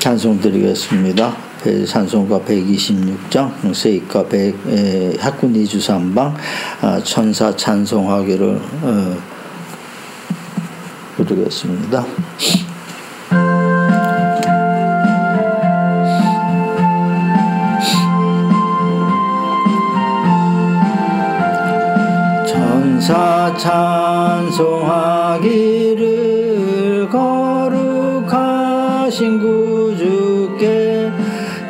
찬송 드리겠습니다. 찬송가 126장, 세이가 학군 2주 3방, 천사 찬송하기를 부르겠습니다. 천사 찬송하기를 거룩하신 구주께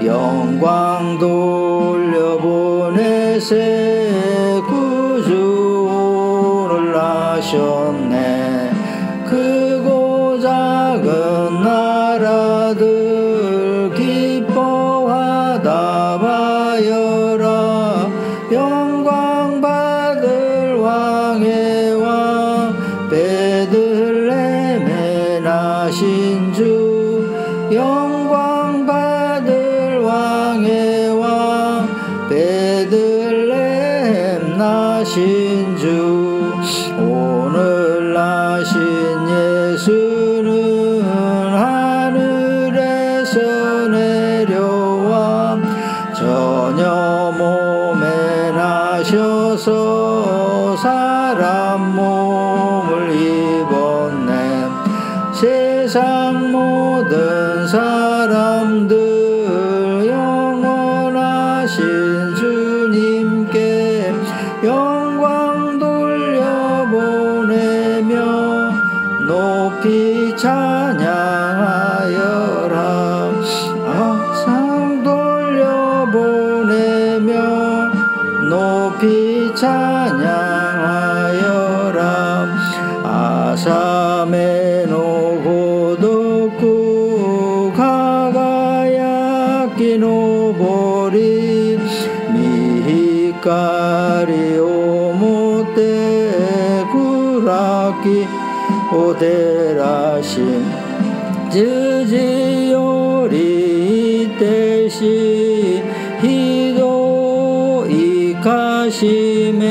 영광 돌려보내세. 구주 오늘 나셨네. 크고 작은 나라들 기뻐하다 바여라. 영광 받을 왕의 왕 베들레헴에 나신 주. 영광 받을 왕의 왕 베들레헴 나신 주. 오늘 나신 예수는 하늘에서 내려와 전혀 몸에 나셔서 사람 몸을 입었네. 세상 모든 사람들 영원하신 주님께 영광 돌려보내며 높이 찬양하여라. 상 돌려보내며 높이 찬양하여라. 아사메 노고도쿠 가가야키 노보리 미히카리 오모테 구라키 오데라신 즈지요리 이테시 히도 이카시메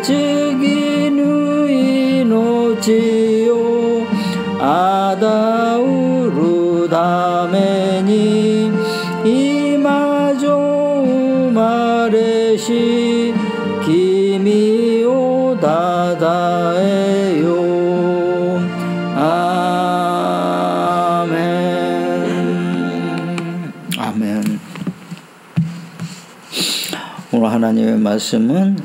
즈기누이 노치요 아다우루 다메니 이마조 마레시 기미오 다다에요. 아멘. 오늘 하나님의 말씀은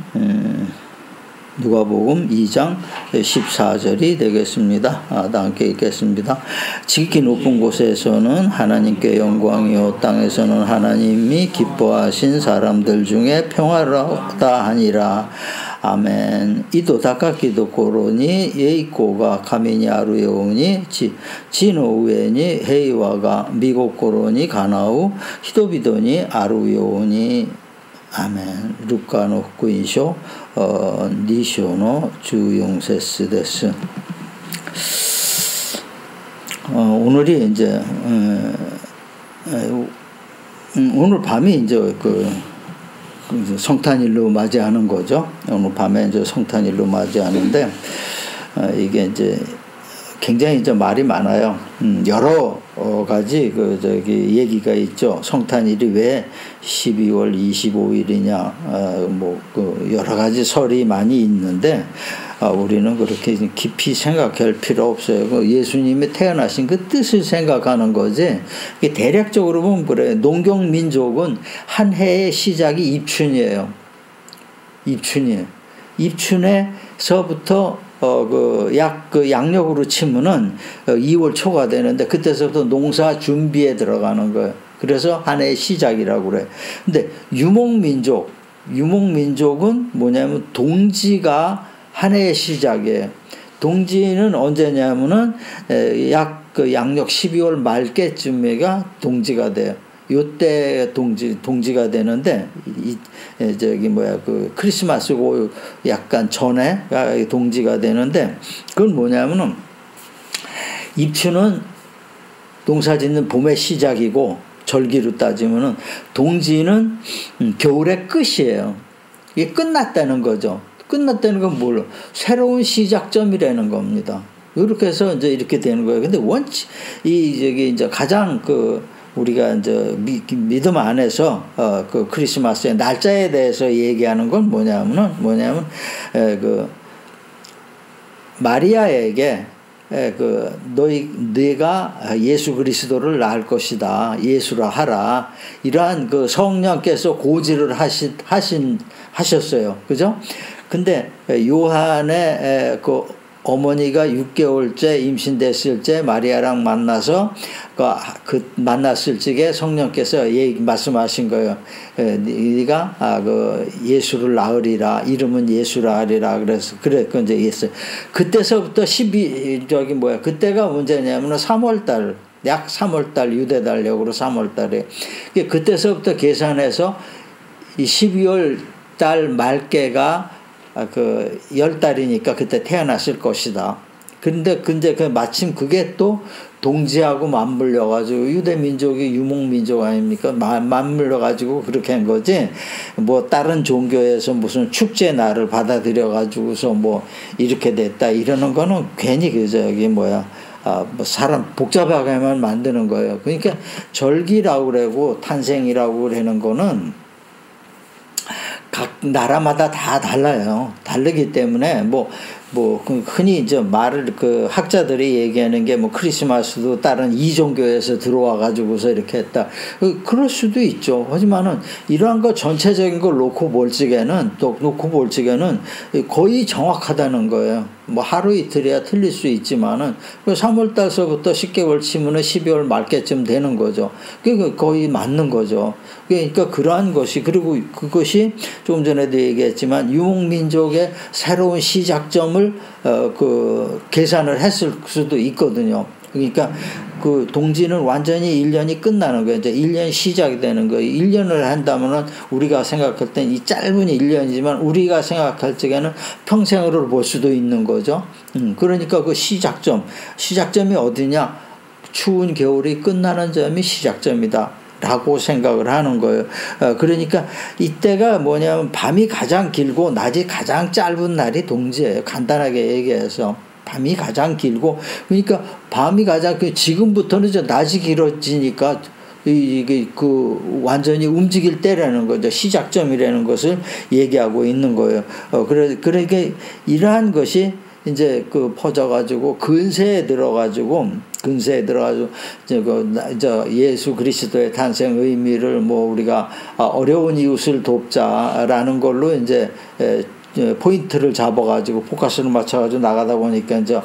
누가복음 2장 14절이 되겠습니다. 함께 읽겠습니다. 지극히 높은 곳에서는 하나님께 영광이요 땅에서는 하나님이 기뻐하신 사람들 중에 평화롭다 하니라. 아멘. 이도 다카키도 고로니 예이코가 가미니 아루에오니 지노우에니 헤이와가 미국 고로니 가나우 히도비도니 아루에오니. 아멘. 루카노 후쿠인쇼 니쇼노 주용세스 데스. 오늘이 이제 오늘 밤이 이제 성탄일로 맞이하는 거죠. 오늘 밤에 이제 성탄일로 맞이하는데 이게 이제 굉장히 이제 말이 많아요. 여러 가지 얘기가 있죠. 성탄일이 왜 12월 25일이냐, 여러 가지 설이 많이 있는데, 우리는 그렇게 깊이 생각할 필요 없어요. 예수님이 태어나신 그 뜻을 생각하는 거지. 대략적으로 보면 그래. 농경 민족은 한 해의 시작이 입춘이에요. 입춘에서부터 양력으로 치면은 2월 초가 되는데 그때서부터 농사 준비에 들어가는 거예요. 그래서 한 해의 시작이라고 그래. 근데 유목민족은 뭐냐면 동지가 한 해의 시작이에요. 동지는 언제냐면은 양력 12월 말께쯤에가 동지가 돼요. 요때 동지가 되는데, 크리스마스고 약간 전에 동지가 되는데, 그건 뭐냐면은, 입춘은 농사 짓는 봄의 시작이고, 절기로 따지면은, 동지는 겨울의 끝이에요. 이게 끝났다는 거죠. 끝났다는 건 뭘로? 새로운 시작점이라는 겁니다. 이렇게 해서 이제 이렇게 되는 거예요. 근데 저기 이제 가장 우리가 이제 믿음 안에서 그 크리스마스의 날짜에 대해서 얘기하는 건 뭐냐면 마리아에게 네가 예수 그리스도를 낳을 것이다. 예수라 하라. 이러한 성령께서 고지를 하셨어요. 그죠? 근데 요한의 어머니가 6개월째 임신됐을 때 마리아랑 만나서 만났을 적에 성령께서 말씀하신 거예요. 네가 예수를 낳으리라. 이름은 예수라 하리라. 그래서 이제 했어요. 그때서부터 그때가 문제냐면 3월달, 약 3월달 유대달력으로 3월달에 그때서부터 계산해서 이 12월 달 말께가 10달이니까 그때 태어났을 것이다. 근데 마침 그게 또 동지하고 맞물려가지고 유대민족이 유목민족 아닙니까? 맞물려가지고 그렇게 한 거지. 뭐 다른 종교에서 무슨 축제 날을 받아들여가지고서 뭐 이렇게 됐다 이러는 거는 괜히 사람 복잡하게만 만드는 거예요. 그러니까 절기라고 그러고 탄생이라고 그러는 거는 각 나라마다 다 달라요. 다르기 때문에 흔히 이제 학자들이 얘기하는 게 크리스마스도 다른 이종교에서 들어와 가지고서 이렇게 했다. 그럴 수도 있죠. 하지만은 이러한 거 전체적인 걸 놓고 볼 적에는 거의 정확하다는 거예요. 하루 이틀이야 틀릴 수 있지만은 3월달서부터 10개월 치면은 12월 말께쯤 되는 거죠. 그러니까 거의 맞는 거죠. 그러니까 그러한 것이, 그리고 그것이 조금 전에도 얘기했지만 유목민족의 새로운 시작점을 계산을 했을 수도 있거든요. 그러니까 동지는 완전히 1년이 끝나는 거예요. 이제 1년 시작이 되는 거예요. 1년을 한다면은 우리가 생각할 땐 이 짧은 1년이지만 우리가 생각할 적에는 평생으로 볼 수도 있는 거죠. 그러니까 시작점이 어디냐? 추운 겨울이 끝나는 점이 시작점이다. 라고 생각을 하는 거예요. 그러니까 이때가 뭐냐면 밤이 가장 길고 낮이 가장 짧은 날이 동지예요. 간단하게 얘기해서. 밤이 가장 길고, 그러니까 밤이 가장, 지금부터는 이제 낮이 길어지니까 이게 완전히 움직일 때라는 거죠. 시작점이라는 것을 얘기하고 있는 거예요. 그러니까 이러한 것이 이제 퍼져가지고 근세에 들어가지고 예수 그리스도의 탄생 의미를 우리가 어려운 이웃을 돕자라는 걸로 이제 포인트를 잡아가지고 포커스를 맞춰가지고 나가다 보니까 이제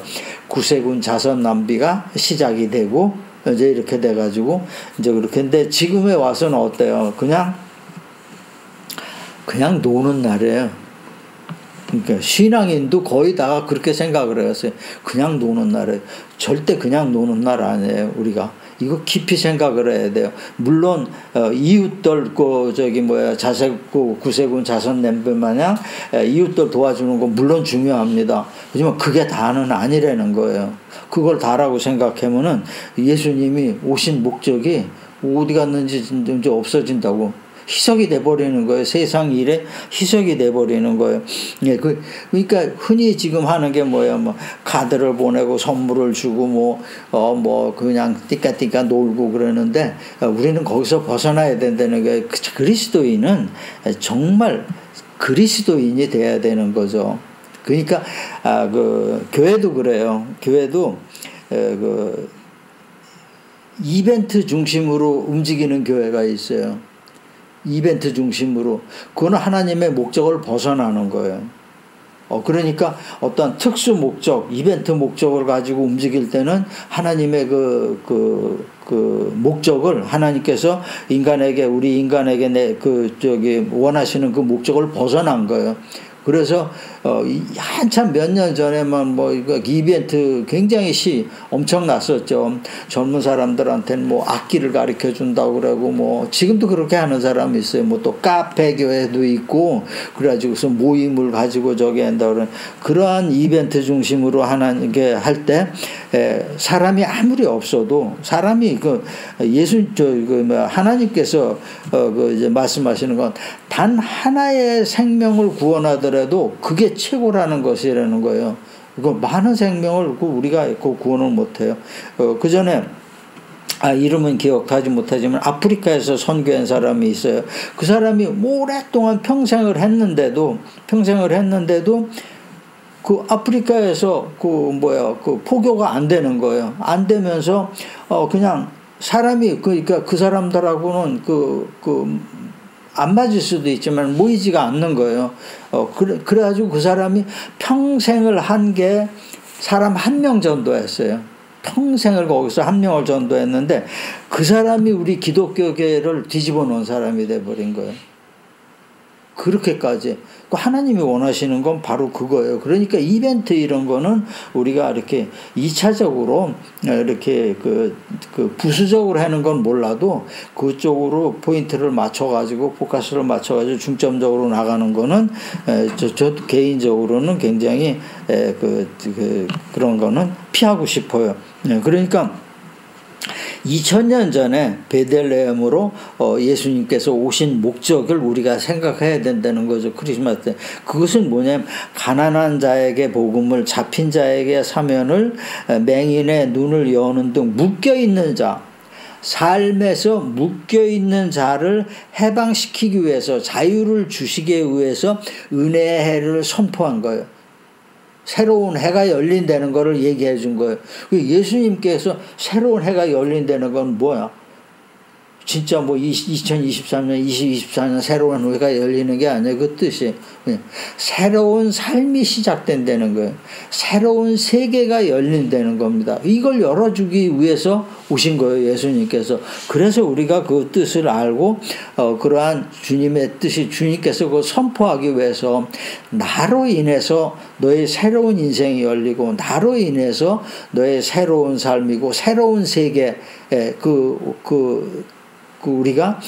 구세군 자선 낭비가 시작이 되고 이제 이렇게 돼가지고 이제 그렇게. 근데 지금에 와서는 어때요? 그냥 노는 날이에요. 그러니까 신앙인도 거의 다 그렇게 생각을 했어요. 그냥 노는 날이에요. 절대 그냥 노는 날 아니에요. 우리가 이거 깊이 생각을 해야 돼요. 물론 이웃들 구세군 자선 냄비 마냥 이웃들 도와주는 건 물론 중요합니다. 하지만 그게 다는 아니라는 거예요. 그걸 다라고 생각하면은 예수님이 오신 목적이 어디 갔는지 이제 없어진다고. 희석이 돼버리는 거예요. 세상 일에 희석이 돼버리는 거예요. 예, 그러니까 흔히 지금 하는 게 카드를 보내고 선물을 주고 그냥 띠까띠까 놀고 그러는데, 우리는 거기서 벗어나야 된다는 게, 그리스도인은 정말 그리스도인이 돼야 되는 거죠. 그러니까, 교회도 그래요. 교회도, 이벤트 중심으로 움직이는 교회가 있어요. 이벤트 중심으로. 그건 하나님의 목적을 벗어나는 거예요. 그러니까 어떤 특수 목적, 이벤트 목적을 가지고 움직일 때는 하나님의 목적을 하나님께서 우리 인간에게 원하시는 그 목적을 벗어난 거예요. 그래서 한참 몇 년 전에만 이벤트 굉장히 엄청났었죠. 젊은 사람들한테는 악기를 가르쳐 준다고 그러고 지금도 그렇게 하는 사람이 있어요. 또 카페 교회도 있고 그래가지고서 모임을 가지고 한다 그런 그러한 이벤트 중심으로 하나님께 할 때 사람이 아무리 없어도 사람이 하나님께서 이제 말씀하시는 건 단 하나의 생명을 구원하더라도 그게 최고라는 것이라는 거예요. 그 많은 생명을 우리가 구원을 못해요. 그 전에 이름은 기억하지 못하지만 아프리카에서 선교한 사람이 있어요. 그 사람이 오랫동안 평생을 했는데도 그 아프리카에서 그 포교가 안 되는 거예요. 안 되면서 그냥 사람이 그러니까 그 사람들하고는 안 맞을 수도 있지만 모이지가 않는 거예요. 그래가지고 그 사람이 평생을 한 게 사람 1명 전도했어요. 평생을 거기서 1명을 전도했는데 그 사람이 우리 기독교계를 뒤집어 놓은 사람이 돼버린 거예요. 그렇게까지. 하나님이 원하시는 건 바로 그거예요. 그러니까 이벤트 이런 거는 우리가 이렇게 2차적으로 이렇게 부수적으로 하는 건 몰라도 그쪽으로 포인트를 맞춰가지고 포커스를 맞춰가지고 중점적으로 나가는 거는 저 개인적으로는 굉장히 그런 거는 피하고 싶어요. 그러니까 2000년 전에 베들레헴으로 예수님께서 오신 목적을 우리가 생각해야 된다는 거죠. 크리스마스 때. 그것은 뭐냐면 가난한 자에게 복음을, 잡힌 자에게 사면을, 맹인의 눈을 여는 등 묶여있는 자, 삶에서 묶여있는 자를 해방시키기 위해서, 자유를 주시기 위해서 은혜의 해를 선포한 거예요. 새로운 해가 열린다는 것을 얘기해 준 거예요. 예수님께서 새로운 해가 열린다는 건 뭐야? 진짜 2023년, 2024년 새로운 해가 열리는 게 아니에요. 그 뜻이. 새로운 삶이 시작된다는 거예요. 새로운 세계가 열린다는 겁니다. 이걸 열어주기 위해서 오신 거예요. 예수님께서. 그래서 우리가 그 뜻을 알고 그러한 주님의 뜻이 주님께서 그걸 선포하기 위해서 나로 인해서 너의 새로운 인생이 열리고 나로 인해서 너의 새로운 삶이고 새로운 세계 우리가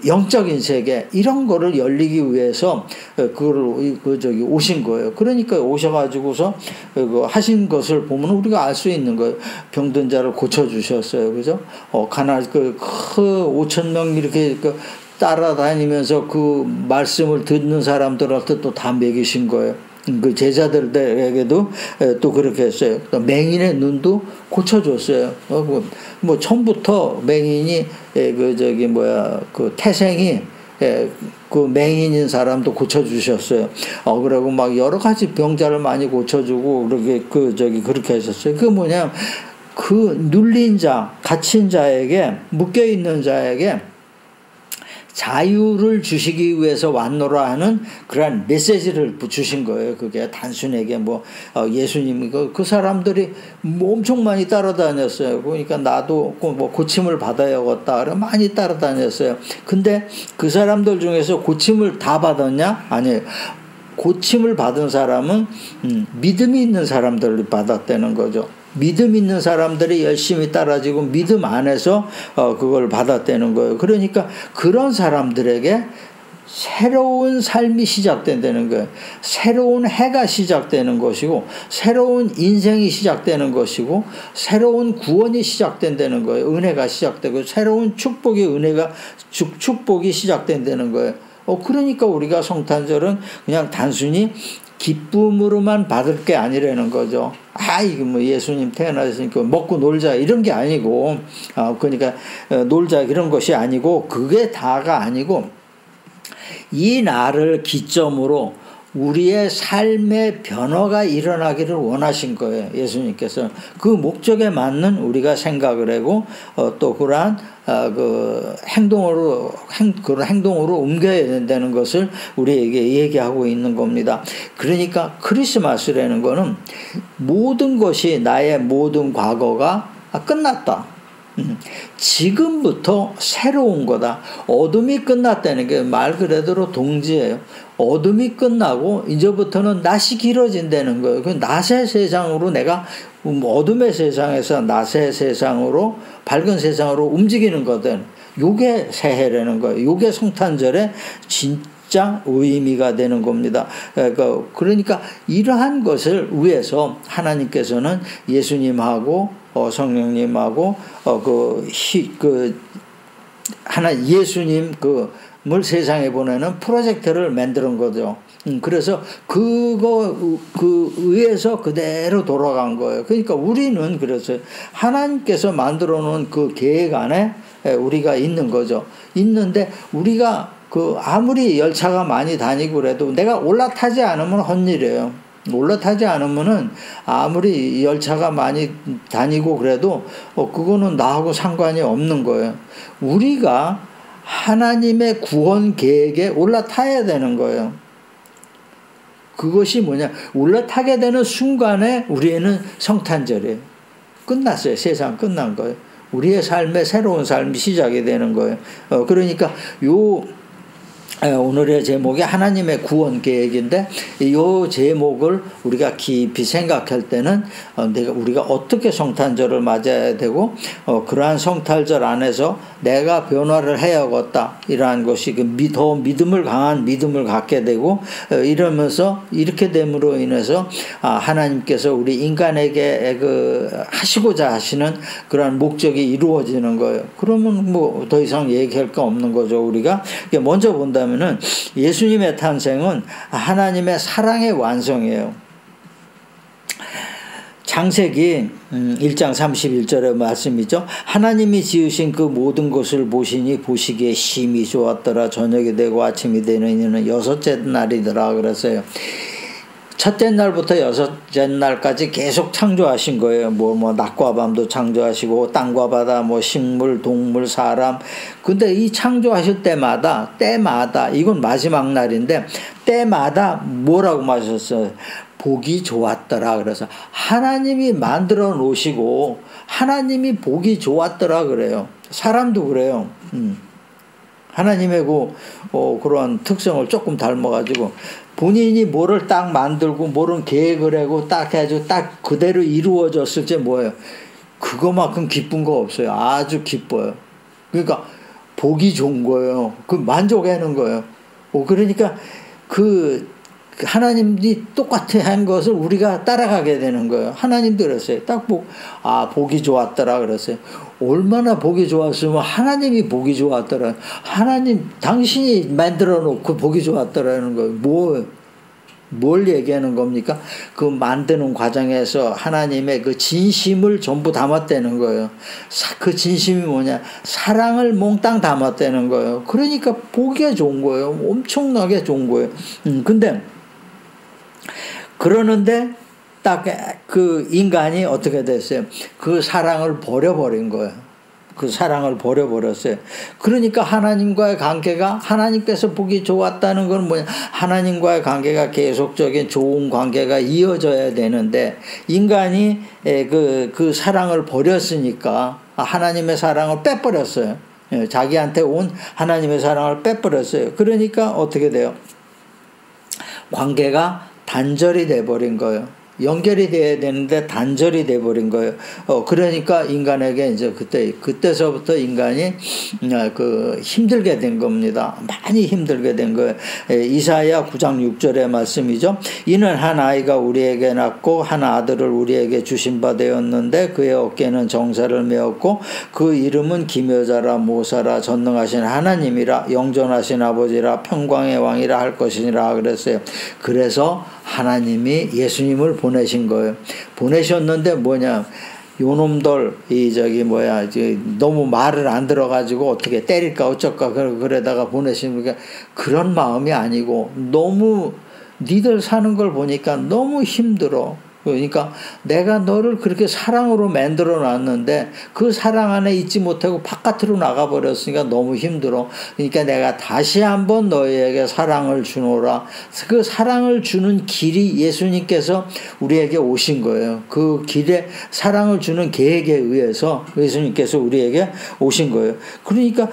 영적인 세계 이런 거를 열리기 위해서 오신 거예요. 그러니까 오셔가지고서 하신 것을 보면 우리가 알 수 있는 거예요. 병든 자를 고쳐 주셨어요. 그죠? 가난 5,000명 이렇게 따라다니면서 그 말씀을 듣는 사람들한테 또 다 먹이신 거예요. 그 제자들에게도 또 그렇게 했어요. 맹인의 눈도 고쳐줬어요. 처음부터 맹인이 태생이 그 맹인인 사람도 고쳐주셨어요. 그리고 막 여러 가지 병자를 많이 고쳐주고 그렇게 하셨어요. 그 뭐냐, 눌린 자, 갇힌 자에게, 묶여있는 자에게 자유를 주시기 위해서 왔노라 하는 그러한 메시지를 주신 거예요. 그게 단순하게 예수님이 그 사람들이 엄청 많이 따라다녔어요. 그러니까 나도 고침을 받아야겠다. 그래 많이 따라다녔어요. 근데 그 사람들 중에서 고침을 다 받았냐? 아니에요. 고침을 받은 사람은 믿음이 있는 사람들을 받았다는 거죠. 믿음 있는 사람들이 열심히 따라지고 믿음 안에서 그걸 받았다는 거예요. 그러니까 그런 사람들에게 새로운 삶이 시작된다는 거예요. 새로운 해가 시작되는 것이고 새로운 인생이 시작되는 것이고 새로운 구원이 시작된다는 거예요. 은혜가 시작되고 새로운 축복이 시작된다는 거예요. 그러니까 우리가 성탄절은 그냥 단순히 기쁨으로만 받을 게 아니라는 거죠. 이거 예수님 태어나셨으니까 먹고 놀자 이런 게 아니고, 그러니까 놀자 이런 것이 아니고, 그게 다가 아니고, 이 날을 기점으로 우리의 삶의 변화가 일어나기를 원하신 거예요. 예수님께서. 그 목적에 맞는 우리가 생각을 하고 또 그러한 그런 행동으로 옮겨야 된다는 것을 우리에게 얘기하고 있는 겁니다. 그러니까 크리스마스라는 거는 모든 것이 나의 모든 과거가 끝났다. 지금부터 새로운 거다. 어둠이 끝났다는 게 말 그대로 동지예요. 어둠이 끝나고 이제부터는 낮이 길어진다는 거예요. 그 낮의 세상으로 내가 어둠의 세상에서 낮의 세상으로 밝은 세상으로 움직이는 거든. 요게 새해라는 거예요. 요게 성탄절의 진짜 의미가 되는 겁니다. 그러니까 이러한 것을 위해서 하나님께서는 예수님하고 성령님하고 예수님 을 세상에 보내는 프로젝트를 만드는 거죠. 그래서 그 의에서 그대로 돌아간 거예요. 그러니까 우리는 그래서 하나님께서 만들어 놓은 그 계획 안에 우리가 있는 거죠. 있는데 우리가 아무리 열차가 많이 다니고 그래도 내가 올라타지 않으면 헛일이에요. 올라타지 않으면은 아무리 열차가 많이 다니고 그래도 그거는 나하고 상관이 없는 거예요. 우리가 하나님의 구원 계획에 올라타야 되는 거예요. 그것이 뭐냐? 올라타게 되는 순간에 우리에는 성탄절이에요. 끝났어요. 세상 끝난 거예요. 우리의 삶의 새로운 삶이 시작이 되는 거예요. 그러니까 오늘의 제목이 하나님의 구원 계획인데 이 제목을 우리가 깊이 생각할 때는 우리가 어떻게 성탄절을 맞아야 되고 그러한 성탄절 안에서 내가 변화를 해야겠다 이러한 것이 더 강한 믿음을 갖게 되고 이러면서 이렇게 됨으로 인해서 하나님께서 우리 인간에게 하시고자 하시는 그러한 목적이 이루어지는 거예요. 그러면 뭐 더 이상 얘기할 거 없는 거죠. 우리가 먼저 본다면은 예수님의 탄생은 하나님의 사랑의 완성이에요. 창세기 1장 31절의 말씀이죠. 하나님이 지으신 그 모든 것을 보시니 보시기에 심히 좋았더라. 저녁이 되고 아침이 되는 이는 여섯째 날이더라 그랬어요. 첫째 날부터 여섯째 날까지 계속 창조하신 거예요. 낮과 밤도 창조하시고 땅과 바다, 식물, 동물, 사람. 근데 이 창조하실 때마다 이건 마지막 날인데 때마다 뭐라고 마셨어요? 보기 좋았더라. 그래서 하나님이 만들어 놓으시고 하나님이 보기 좋았더라 그래요. 사람도 그래요. 하나님의 그런 특성을 조금 닮아가지고 본인이 뭐를 딱 만들고 뭐를 계획을 하고 딱 해가지고 딱 그대로 이루어졌을 때 뭐예요? 그거만큼 기쁜 거 없어요. 아주 기뻐요. 그러니까 보기 좋은 거예요. 만족하는 거예요. 그러니까 하나님이 똑같이 한 것을 우리가 따라가게 되는 거예요. 하나님도 그랬어요. 딱 보기 좋았더라 그랬어요. 얼마나 보기 좋았으면 하나님이 보기 좋았더라. 하나님 당신이 만들어 놓고 보기 좋았더라는 거예요. 뭘 얘기하는 겁니까? 만드는 과정에서 하나님의 진심을 전부 담았다는 거예요. 그 진심이 뭐냐? 사랑을 몽땅 담았다는 거예요. 그러니까 보기가 좋은 거예요. 엄청나게 좋은 거예요. 그러는데 딱 인간이 어떻게 됐어요? 그 사랑을 버려버린 거예요. 그 사랑을 버려버렸어요. 그러니까 하나님과의 관계가 하나님께서 보기 좋았다는 건 뭐냐? 하나님과의 관계가 계속적인 좋은 관계가 이어져야 되는데 인간이 그 사랑을 버렸으니까 하나님의 사랑을 빼버렸어요. 자기한테 온 하나님의 사랑을 빼버렸어요. 그러니까 어떻게 돼요? 관계가 단절이 돼버린 거예요. 연결이 돼야 되는데 단절이 돼버린 거예요. 그러니까 인간에게 이제 그때서부터 인간이 힘들게 된 겁니다. 많이 힘들게 된 거예요. 이사야 9장 6절의 말씀이죠. 이는 한 아이가 우리에게 낳고 한 아들을 우리에게 주신 바 되었는데 그의 어깨는 정사를 메었고 그 이름은 기묘자라 모사라 전능하신 하나님이라 영존하신 아버지라 평강의 왕이라 할 것이니라 그랬어요. 그래서 하나님이 예수님을 보내신 거예요. 보내셨는데 뭐냐? 요놈들 너무 말을 안 들어가지고 어떻게 때릴까 어쩔까 그러다가 보내시는 그런 마음이 아니고 너무 니들 사는 걸 보니까 너무 힘들어. 그러니까 내가 너를 그렇게 사랑으로 만들어 놨는데 그 사랑 안에 있지 못하고 바깥으로 나가버렸으니까 너무 힘들어. 그러니까 내가 다시 한번 너희에게 사랑을 주노라. 그 사랑을 주는 길이 예수님께서 우리에게 오신 거예요. 그 길에 사랑을 주는 계획에 의해서 예수님께서 우리에게 오신 거예요. 그러니까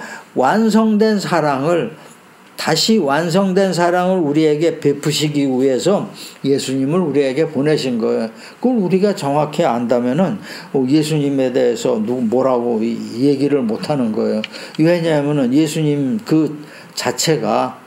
다시 완성된 사랑을 우리에게 베푸시기 위해서 예수님을 우리에게 보내신 거예요. 그걸 우리가 정확히 안다면은 예수님에 대해서 뭐라고 얘기를 못 하는 거예요. 왜냐하면은 예수님 그 자체가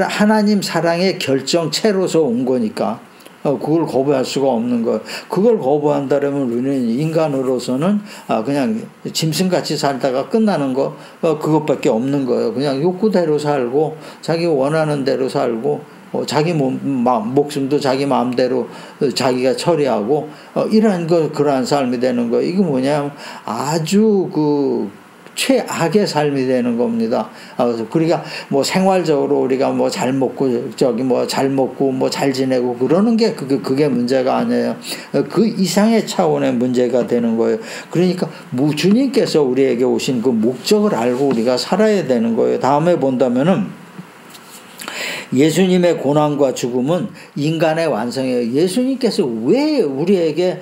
하나님 사랑의 결정체로서 온 거니까. 그걸 거부할 수가 없는 거예요. 그걸 거부한다면 우리는 인간으로서는 그냥 짐승같이 살다가 끝나는 거 그것밖에 없는 거예요. 그냥 욕구대로 살고 자기 원하는 대로 살고 자기 목숨도 자기 마음대로 자기가 처리하고 이러한 그러한 삶이 되는 거예요. 이게 뭐냐면 아주 최악의 삶이 되는 겁니다. 그러니까 뭐 생활적으로 우리가 뭐 잘 먹고 잘 먹고 뭐 잘 지내고 그러는 게 그게 문제가 아니에요. 그 이상의 차원의 문제가 되는 거예요. 그러니까 주님께서 우리에게 오신 그 목적을 알고 우리가 살아야 되는 거예요. 다음에 본다면은 예수님의 고난과 죽음은 인간의 완성이에요. 예수님께서 왜 우리에게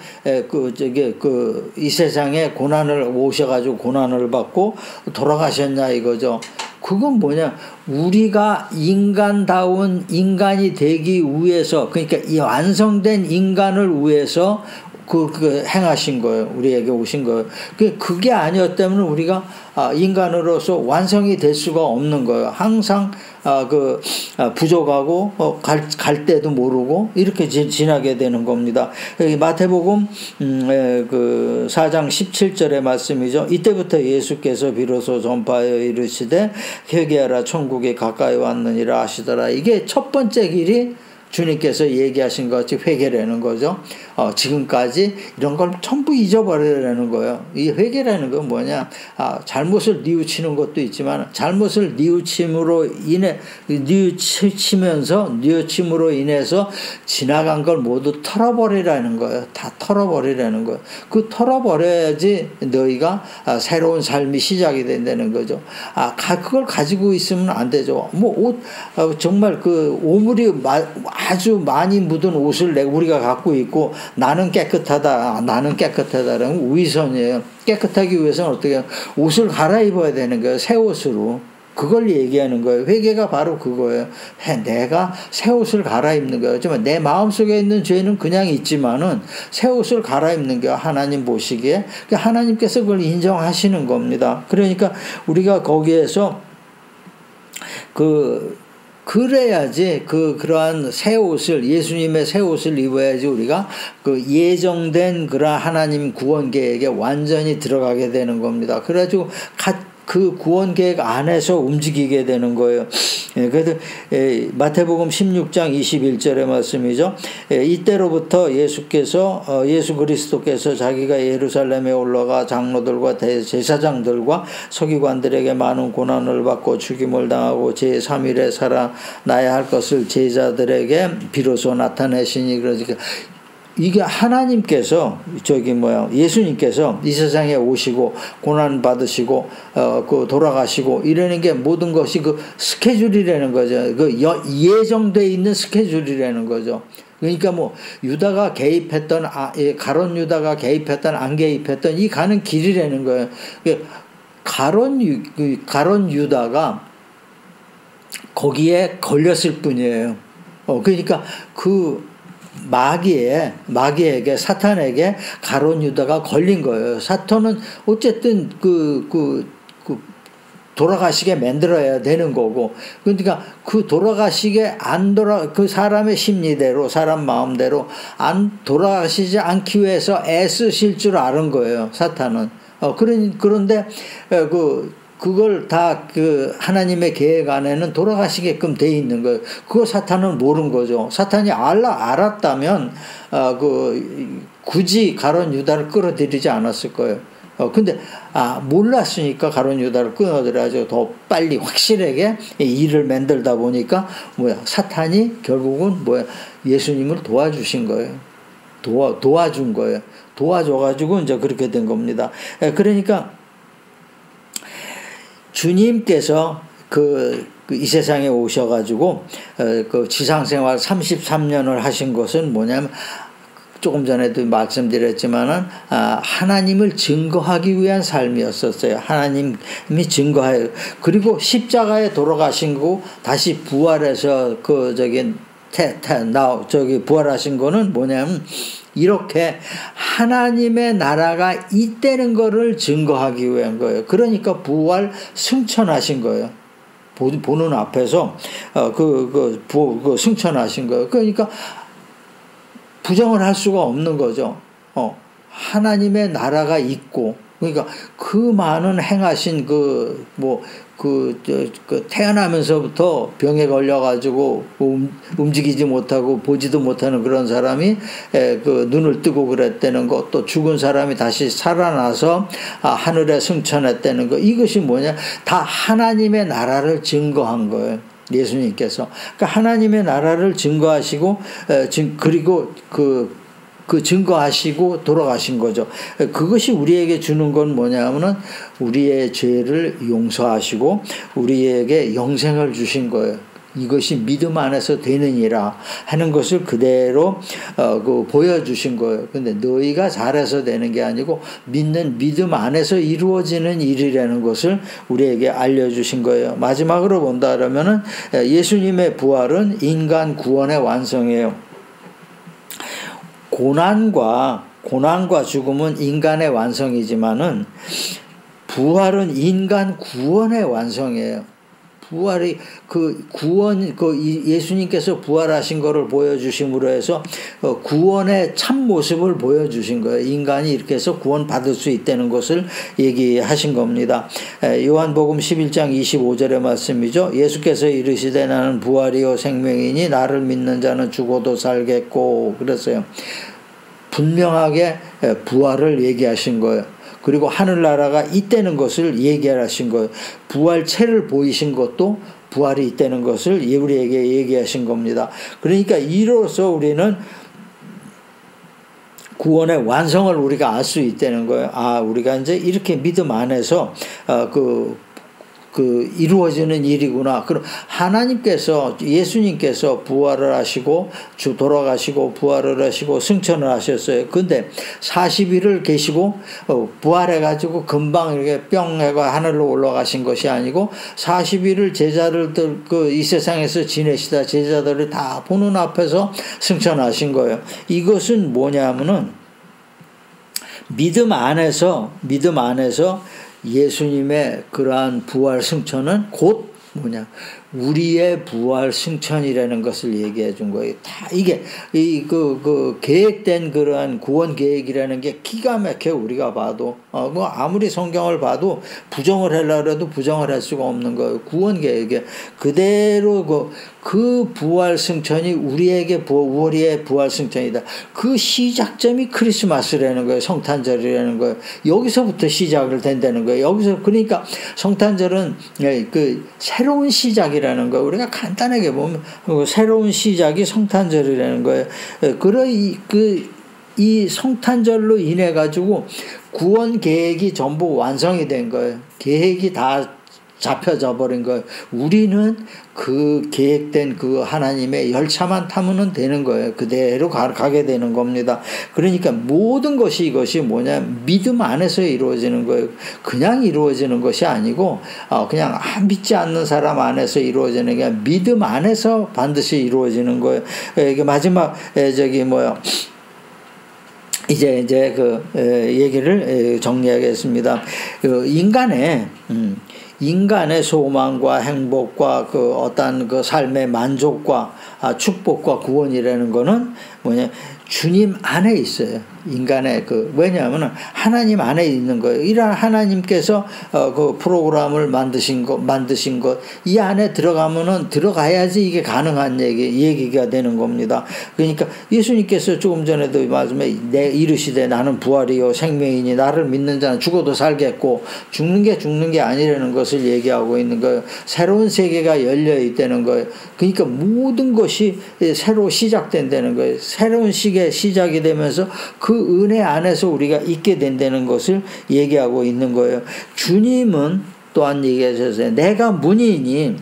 이 세상에 고난을 오셔가지고 고난을 받고 돌아가셨냐 이거죠. 그건 뭐냐? 우리가 인간다운 인간이 되기 위해서, 그러니까 이 완성된 인간을 위해서 행하신 거예요. 우리에게 오신 거예요. 그게 아니었다면 우리가 인간으로서 완성이 될 수가 없는 거예요. 항상 부족하고 갈 때도 모르고 이렇게 지나게 되는 겁니다. 마태복음 4장 17절의 말씀이죠. 이때부터 예수께서 비로소 전파하여 이르시되 회개하라 천국이 가까이 왔느니라 하시더라. 이게 첫 번째 길이 주님께서 얘기하신 것 같이 회개라는 거죠. 지금까지 이런 걸 전부 잊어버리라는 거예요. 이 회개라는 건 뭐냐? 잘못을 뉘우치는 것도 있지만 잘못을 뉘우침으로 인해서 지나간 걸 모두 털어버리라는 거예요. 다 털어버리라는 거예요. 털어버려야지 너희가 새로운 삶이 시작이 된다는 거죠. 그걸 가지고 있으면 안 되죠. 정말 오물이 아주 많이 묻은 옷을 우리가 갖고 있고 나는 깨끗하다라는 위선이에요. 깨끗하기 위해서는 어떻게 해요? 옷을 갈아입어야 되는 거예요. 새 옷으로. 그걸 얘기하는 거예요. 회개가 바로 그거예요. 내가 새 옷을 갈아입는 거예요. 하지만 내 마음속에 있는 죄는 그냥 있지만은 새 옷을 갈아입는 게 하나님 보시기에 하나님께서 그걸 인정하시는 겁니다. 그러니까 우리가 거기에서 그래야지 그러한 새 옷을 예수님의 새 옷을 입어야지 우리가 예정된 그러한 하나님 구원 계획에 완전히 들어가게 되는 겁니다. 그래가지고 그 구원 계획 안에서 움직이게 되는 거예요. 그래서 마태복음 16장 21절의 말씀이죠. 이때로부터 예수 그리스도께서 자기가 예루살렘에 올라가 장로들과 대제사장들과 서기관들에게 많은 고난을 받고 죽임을 당하고 제3일에 살아나야 할 것을 제자들에게 비로소 나타내시니, 그러니까 이게 하나님께서 예수님께서 이 세상에 오시고 고난 받으시고 돌아가시고 이러는 게 모든 것이 스케줄이라는 거죠. 예정되어 있는 스케줄이라는 거죠. 그러니까 유다가 개입했던 가론 유다가 개입했던 안 개입했던 이 가는 길이라는 거예요. 가론 유다가 거기에 걸렸을 뿐이에요. 그러니까 마귀에게 사탄에게 가론 유다가 걸린 거예요. 사탄은 어쨌든 돌아가시게 만들어야 되는 거고, 그러니까 돌아가시게 그 사람의 심리대로 사람 마음대로 안 돌아가시지 않기 위해서 애쓰실 줄 아는 거예요. 사탄은. 그런데 그걸 다 하나님의 계획 안에는 돌아가시게끔 돼 있는 거예요. 그거 사탄은 모르는 거죠. 사탄이 알았다면 굳이 가론 유다를 끌어들이지 않았을 거예요. 근데 몰랐으니까 가론 유다를 끊어들여가지고 더 빨리 확실하게 일을 만들다 보니까 사탄이 결국은 예수님을 도와주신 거예요. 도와준 거예요. 도와줘가지고 이제 그렇게 된 겁니다. 그러니까 주님께서 이 세상에 오셔가지고 지상생활 33년을 하신 것은 뭐냐면, 조금 전에도 말씀드렸지만은 하나님을 증거하기 위한 삶이었었어요. 하나님이 증거해요. 그리고 십자가에 돌아가신 거 다시 부활해서 부활하신 거는 뭐냐면, 이렇게 하나님의 나라가 있다는 거를 증거하기 위한 거예요. 그러니까 부활 승천하신 거예요. 보는 앞에서 승천하신 거예요. 그러니까 부정을 할 수가 없는 거죠. 하나님의 나라가 있고, 그러니까 그 많은 행하신 태어나면서부터 병에 걸려가지고 움직이지 못하고 보지도 못하는 그런 사람이 눈을 뜨고 그랬다는 것, 또 죽은 사람이 다시 살아나서 하늘에 승천했다는 것, 이것이 뭐냐? 다 하나님의 나라를 증거한 거예요. 예수님께서. 그러니까 하나님의 나라를 증거하시고, 그리고 그 증거하시고 돌아가신 거죠. 그것이 우리에게 주는 건 뭐냐면은 우리의 죄를 용서하시고 우리에게 영생을 주신 거예요. 이것이 믿음 안에서 되느니라 하는 것을 그대로 보여주신 거예요. 근데 너희가 잘해서 되는 게 아니고 믿는 믿음 안에서 이루어지는 일이라는 것을 우리에게 알려주신 거예요. 마지막으로 본다 그러면은 예수님의 부활은 인간 구원의 완성이에요. 고난과 죽음은 인간의 완성이지만은 부활은 인간 구원의 완성이에요. 부활이 예수님께서 부활하신 것을 보여주심으로 해서 구원의 참 모습을 보여주신 거예요. 인간이 이렇게 해서 구원받을 수 있다는 것을 얘기하신 겁니다. 요한복음 11장 25절의 말씀이죠. 예수께서 이르시되 나는 부활이요 생명이니 나를 믿는 자는 죽어도 살겠고 그랬어요. 분명하게 부활을 얘기하신 거예요. 그리고 하늘나라가 있다는 것을 얘기하신 거예요. 부활체를 보이신 것도 부활이 있다는 것을 우리에게 얘기하신 겁니다. 그러니까 이로써 우리는 구원의 완성을 우리가 알 수 있다는 거예요. 우리가 이제 이렇게 믿음 안에서 이루어지는 일이구나. 그럼 하나님께서, 예수님께서 부활을 하시고 돌아가시고 부활을 하시고 승천을 하셨어요. 근데 40일을 계시고 부활해가지고 금방 이렇게 뿅 해가 하늘로 올라가신 것이 아니고 40일을 제자들들 이 세상에서 지내시다 제자들을 다 보는 앞에서 승천하신 거예요. 이것은 뭐냐면은 믿음 안에서 예수님의 그러한 부활 승천은 곧 뭐냐? 우리의 부활 승천이라는 것을 얘기해 준 거예요. 다 이게 계획된 그러한 구원 계획이라는 게 기가 막혀 우리가 봐도 아무리 성경을 봐도 부정을 하려고 해도 부정을 할 수가 없는 거예요. 구원 계획에 그대로 그 부활 승천이 우리의 부활 승천이다. 그 시작점이 크리스마스라는 거예요. 성탄절이라는 거예요. 여기서부터 시작을 된다는 거예요. 여기서 그러니까 성탄절은 새로운 시작이라는 거 우리가 간단하게 보면 새로운 시작이 성탄절이라는 거예요. 이 성탄절로 인해 가지고 구원 계획이 전부 완성이 된 거예요. 계획이 다 잡혀져 버린 거예요. 우리는 그 계획된 그 하나님의 열차만 타면 되는 거예요. 그대로 가게 되는 겁니다. 그러니까 모든 것이 이것이 뭐냐? 믿음 안에서 이루어지는 거예요. 그냥 이루어지는 것이 아니고 그냥 믿지 않는 사람 안에서 이루어지는 게 아니라 믿음 안에서 반드시 이루어지는 거예요. 이게 마지막 이제 얘기를 정리하겠습니다. 인간의 소망과 행복과 어떤 삶의 만족과 축복과 구원이라는 거는 뭐냐? 주님 안에 있어요. 인간의 왜냐하면 하나님 안에 있는 거예요. 이런 하나님께서 그 프로그램을 만드신 것, 이 안에 들어가야지 이게 가능한 얘기가 되는 겁니다. 그러니까 예수님께서 조금 전에도 말씀에 이르시되 나는 부활이요 생명이니 나를 믿는 자는 죽어도 살겠고 죽는 게 아니라는 것을 얘기하고 있는 거예요. 새로운 세계가 열려 있다는 거예요. 그러니까 모든 것이 새로 시작된다는 거예요. 새로운 시작이 되면서 그 은혜 안에서 우리가 있게 된다는 것을 얘기하고 있는 거예요. 주님은 또한 얘기하셨어요. 내가 문이니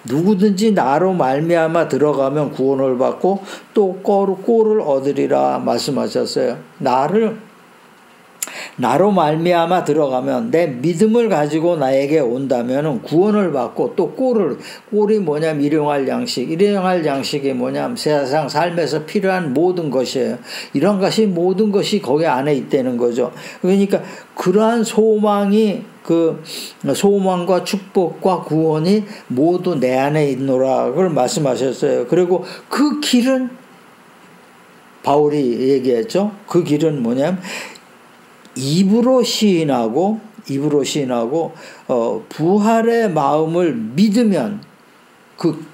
누구든지 나로 말미암아 들어가면 구원을 받고 또 꼴을 얻으리라 말씀하셨어요. 나로 말미암아 들어가면 내 믿음을 가지고 나에게 온다면 구원을 받고 또 꼴이 뭐냐면 일용할 양식이 뭐냐면 세상 삶에서 필요한 모든 것이에요. 이런 것이 모든 것이 거기 안에 있다는 거죠. 그러니까 그러한 소망과 축복과 구원이 모두 내 안에 있노라 그걸 말씀하셨어요. 그리고 그 길은 바울이 얘기했죠. 그 길은 뭐냐면 입으로 시인하고 부활의 마음을 믿으면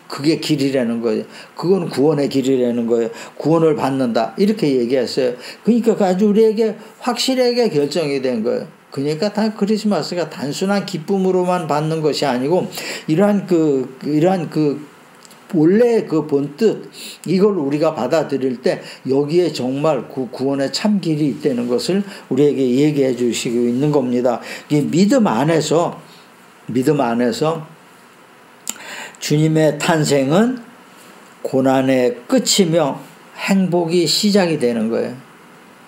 그게 길이라는 거예요. 그건 구원의 길이라는 거예요. 구원을 받는다. 이렇게 얘기했어요. 그러니까 아주 우리에게 확실하게 결정이 된 거예요. 그러니까 다 크리스마스가 단순한 기쁨으로만 받는 것이 아니고 이러한 원래 그 본뜻 이걸 우리가 받아들일 때 여기에 정말 구원의 참 길이 있다는 것을 우리에게 얘기해 주시고 있는 겁니다. 이 믿음 안에서 주님의 탄생은 고난의 끝이며 행복이 시작이 되는 거예요.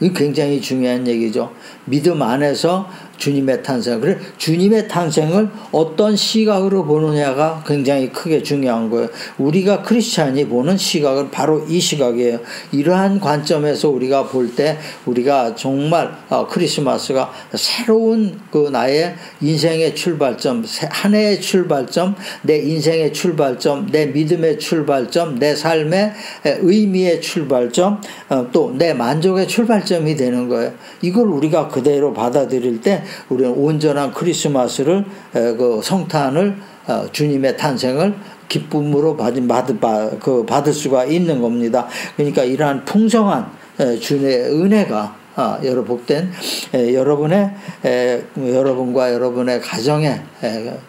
이게 굉장히 중요한 얘기죠. 믿음 안에서 주님의 탄생. 그래, 주님의 탄생을 어떤 시각으로 보느냐가 굉장히 크게 중요한 거예요. 우리가 크리스찬이 보는 시각은 바로 이 시각이에요. 이러한 관점에서 우리가 볼 때 우리가 정말 크리스마스가 새로운 그 나의 인생의 출발점, 한 해의 출발점, 내 인생의 출발점, 내 믿음의 출발점, 내 삶의 의미의 출발점, 또 내 만족의 출발점이 되는 거예요. 이걸 우리가 그대로 받아들일 때 우리는 온전한 크리스마스를 그 성탄을 주님의 탄생을 기쁨으로 받을 수가 있는 겁니다. 그러니까 이러한 풍성한 주님의 은혜가 복된 여러분과 여러분의 가정에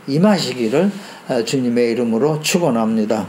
임하시기를 주님의 이름으로 축원합니다.